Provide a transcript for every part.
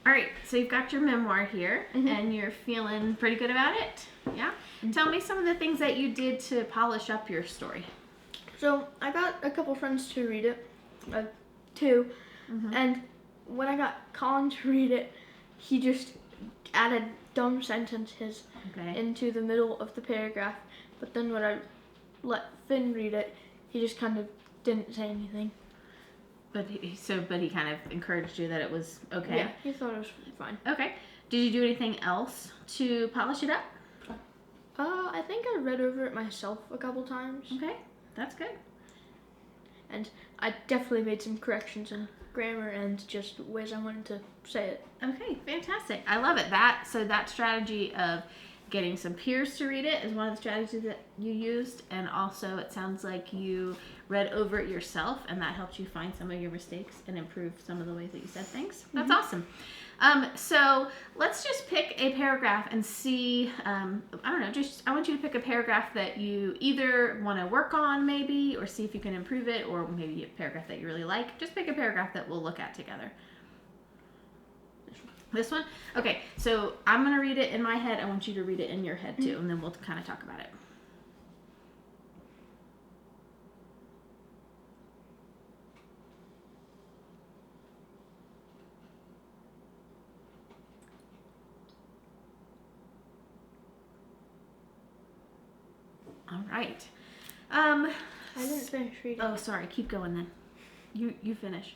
All right, so you've got your memoir here, and you're feeling pretty good about it. Yeah? Tell me some of the things that you did to polish up your story. So I got a couple friends to read it, two, and when I got Colin to read it, he just added dumb sentences into the middle of the paragraph. But then when I let Finn read it, he just kind of didn't say anything. But he kind of encouraged you that it was okay? Yeah, he thought it was fine. Okay. Did you do anything else to polish it up? I think I read over it myself a couple times. Okay, that's good. And I definitely made some corrections in grammar and just ways I wanted to say it. Okay, fantastic. I love it. So that strategy of getting some peers to read it is one of the strategies that you used, and also it sounds like you read over it yourself, and that helped you find some of your mistakes and improve some of the ways that you said things. That's awesome. So let's just pick a paragraph and see, I want you to pick a paragraph that you either want to work on maybe, or see if you can improve it, or maybe a paragraph that you really like. Just pick a paragraph that we'll look at together. This one? Okay, so I'm going to read it in my head. I want you to read it in your head too, and then we'll kind of talk about it. All right. I didn't finish reading. Oh, sorry. Keep going then. You finish.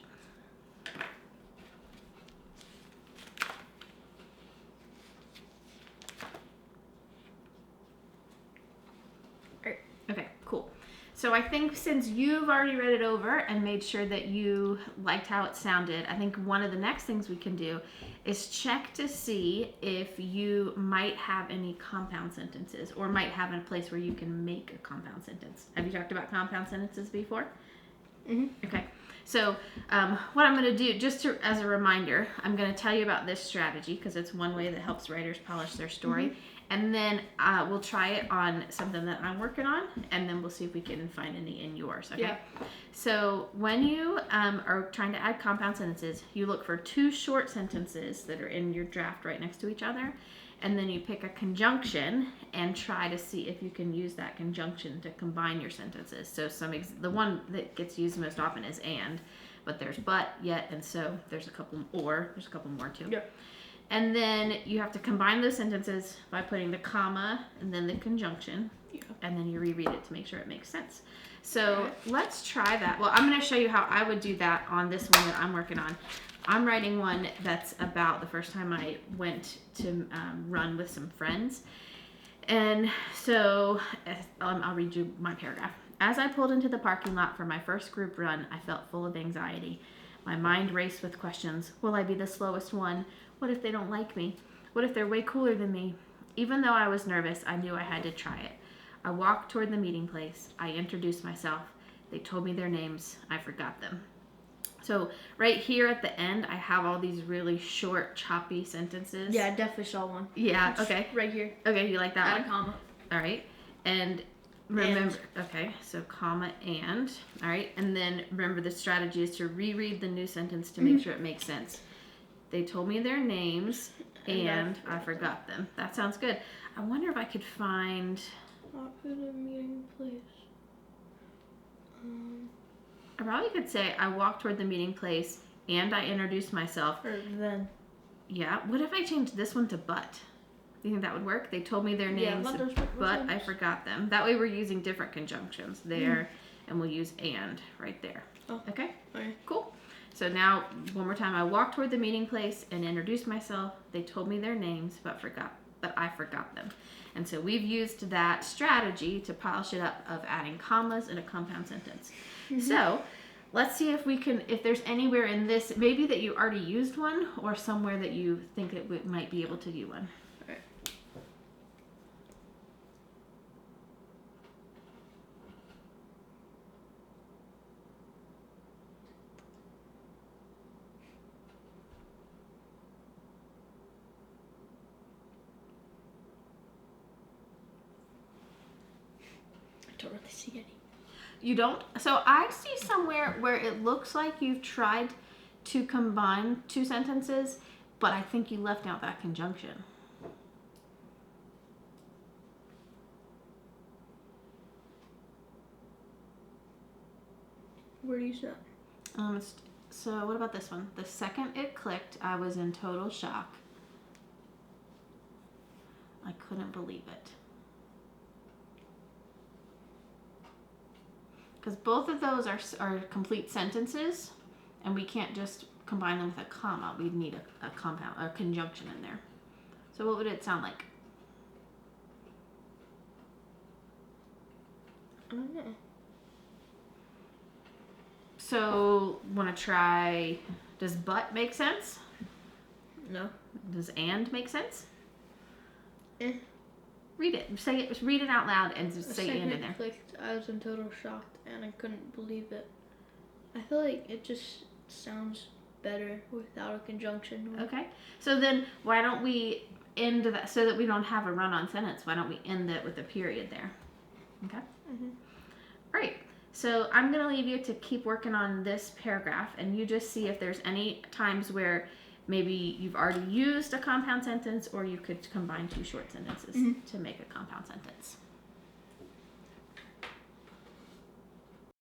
Okay, cool. So I think since you've already read it over and made sure that you liked how it sounded, I think one of the next things we can do is check to see if you might have any compound sentences, or might have a place where you can make a compound sentence. Have you talked about compound sentences before? Okay. So what I'm going to do, as a reminder, I'm going to tell you about this strategy because it's one way that helps writers polish their story. And then we'll try it on something that I'm working on, and then we'll see if we can find any in yours, okay? Yeah. So when you are trying to add compound sentences, you look for two short sentences that are in your draft right next to each other, and then you pick a conjunction and try to see if you can use that conjunction to combine your sentences. So the one that gets used most often is and, but there's but, yet, and so. There's a couple more too. Yeah. And then you have to combine those sentences by putting the comma and then the conjunction. Yeah. And then you reread it to make sure it makes sense. So let's try that. Well, I'm going to show you how I would do that on this one that I'm working on. I'm writing one that's about the first time I went to run with some friends. And so I'll read you my paragraph. As I pulled into the parking lot for my first group run, I felt full of anxiety. My mind raced with questions. Will I be the slowest one? What if they don't like me? What if they're way cooler than me? Even though I was nervous, I knew I had to try it. I walked toward the meeting place. I introduced myself. They told me their names. I forgot them. So right here at the end, I have all these really short, choppy sentences. Yeah, I definitely saw one. Yeah, okay. Right here. Okay, you like that Add one? a comma. All right. And remember, okay, so comma and, all right. And then remember the strategy is to reread the new sentence to make sure it makes sense. They told me their names and I forgot them. That sounds good. I wonder if I could find... Walk to the meeting place. I probably could say I walked toward the meeting place and I introduced myself. Or then. Yeah. What if I changed this one to but? Do you think that would work? They told me their names, but I forgot them. That way we're using different conjunctions there, and we'll use and right there. Oh. Okay? Okay. Cool. So now, one more time. I walked toward the meeting place and introduced myself. They told me their names, but I forgot them. And so we've used that strategy to polish it up of adding commas in a compound sentence. So let's see if there's anywhere in this, maybe that you already used one, or somewhere that you think it might be able to do one. Okay. I don't really see any. You don't? So I see somewhere where it looks like you've tried to combine two sentences, But I think you left out that conjunction. Where do you sit? So what about this one? The second it clicked, I was in total shock. I couldn't believe it. Because both of those are complete sentences, and we can't just combine them with a comma. We'd need a compound, a conjunction in there. So what would it sound like? I don't know. So, want to try, does but make sense? No. Does and make sense? Eh. Read it. Say it. Read it out loud and just say and in there. Clicked, I was in total shock and I couldn't believe it. I feel like it just sounds better without a conjunction. Okay. So then why don't we end that so that we don't have a run-on sentence? Why don't we end it with a period there? Okay. Mm-hmm. All right. So I'm going to leave you to keep working on this paragraph, and you just see if there's any times where maybe you've already used a compound sentence, or you could combine two short sentences to make a compound sentence.